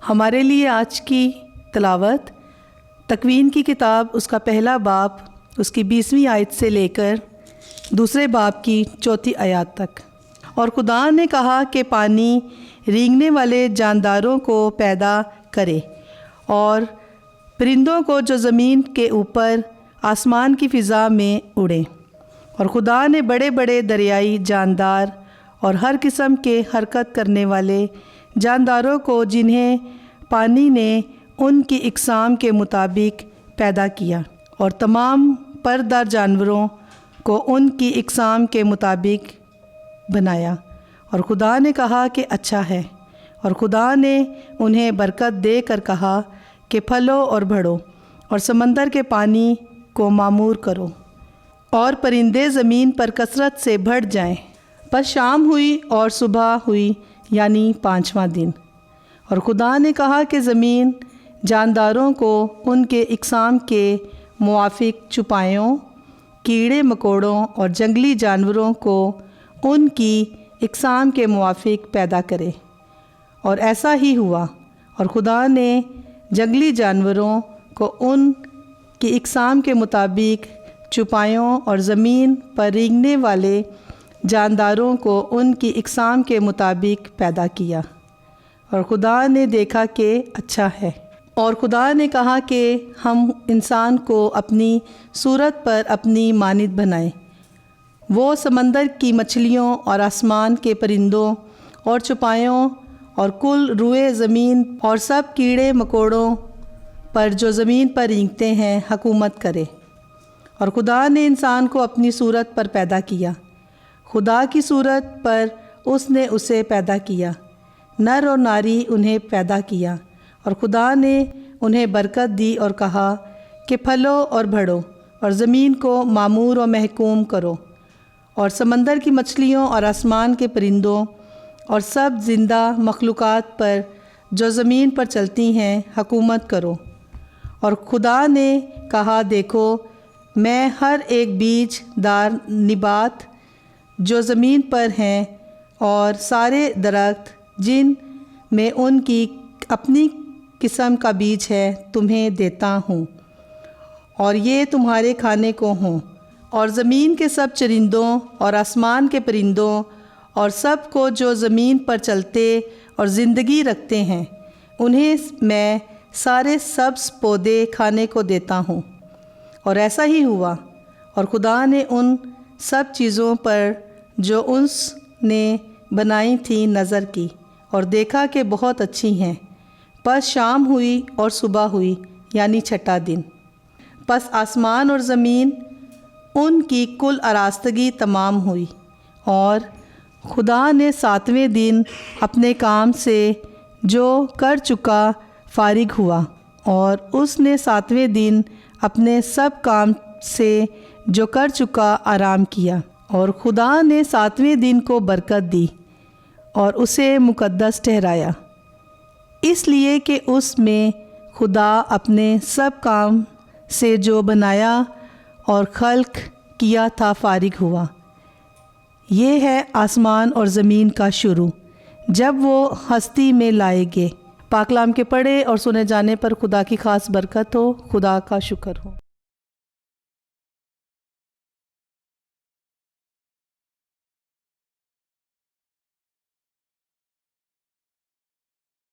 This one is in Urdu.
ہمارے لیے آج کی تلاوت تکوین کی کتاب اس کا پہلا باب اس کی 20ویں آیت سے لے کر دوسرے باب کی 4 آیات تک۔ اور خدا نے کہا کہ پانی رینگنے والے جانداروں کو پیدا کرے اور پرندوں کو جو زمین کے اوپر آسمان کی فضا میں اڑیں۔ اور خدا نے بڑے بڑے دریائی جاندار اور ہر قسم کے حرکت کرنے والے جانداروں کو جنہیں پانی نے ان کی اقسام کے مطابق پیدا کیا، اور تمام پردار جانوروں کو ان کی اقسام کے مطابق بنایا۔ اور خدا نے کہا کہ اچھا ہے، اور خدا نے انہیں برکت دے کر کہا کہ پھلو اور بڑھو اور سمندر کے پانی کو معمور کرو اور پرندے زمین پر کثرت سے بڑھ جائیں۔ پس شام ہوئی اور صبح ہوئی، یعنی 5واں دن۔ اور خدا نے کہا کہ زمین جانداروں کو ان کے اقسام کے موافق چوپایوں، کیڑے مکوڑوں اور جنگلی جانوروں کو ان کی اقسام کے موافق پیدا کرے، اور ایسا ہی ہوا۔ اور خدا نے جنگلی جانوروں کو ان کی اقسام کے مطابق چوپایوں اور زمین پر رینگنے والے جانداروں کو ان کی اقسام کے مطابق پیدا کیا، اور خدا نے دیکھا کہ اچھا ہے۔ اور خدا نے کہا کہ ہم انسان کو اپنی صورت پر اپنی مانند بنائیں، وہ سمندر کی مچھلیوں اور آسمان کے پرندوں اور چوپایوں اور کل روئے زمین اور سب کیڑے مکوڑوں پر جو زمین پر رینگتے ہیں حکومت کرے۔ اور خدا نے انسان کو اپنی صورت پر پیدا کیا، خدا کی صورت پر اس نے اسے پیدا کیا، نر اور ناری انہیں پیدا کیا۔ اور خدا نے انہیں برکت دی اور کہا کہ پھلو اور بڑھو اور زمین کو معمور و محکوم کرو، اور سمندر کی مچھلیوں اور آسمان کے پرندوں اور سب زندہ مخلوقات پر جو زمین پر چلتی ہیں حکومت کرو۔ اور خدا نے کہا دیکھو، میں ہر ایک بیج دار نبات جو زمین پر ہیں اور سارے درخت جن میں ان کی اپنی قسم کا بیج ہے تمہیں دیتا ہوں، اور یہ تمہارے کھانے کو ہوں۔ اور زمین کے سب چرندوں اور آسمان کے پرندوں اور سب کو جو زمین پر چلتے اور زندگی رکھتے ہیں انہیں میں سارے سبز پودے کھانے کو دیتا ہوں۔ اور ایسا ہی ہوا۔ اور خدا نے ان سب چیزوں پر جو اس نے بنائی تھیں نظر کی، اور دیکھا کہ بہت اچھی ہیں۔ پس شام ہوئی اور صبح ہوئی، یعنی 6واں دن۔ پس آسمان اور زمین ان کی کل آراستگی تمام ہوئی۔ اور خدا نے 7ویں دن اپنے کام سے جو کر چکا فارغ ہوا، اور اس نے 7ویں دن اپنے سب کام سے جو کر چکا آرام کیا۔ اور خدا نے 7ویں دن کو برکت دی اور اسے مقدس ٹھہرایا، اس لیے کہ اس میں خدا اپنے سب کام سے جو بنایا اور خلق کیا تھا فارغ ہوا۔ یہ ہے آسمان اور زمین کا شروع، جب وہ ہستی میں لائے گئے۔ پاک کلام کے پڑھے اور سنے جانے پر خدا کی خاص برکت ہو۔ خدا کا شکر ہو۔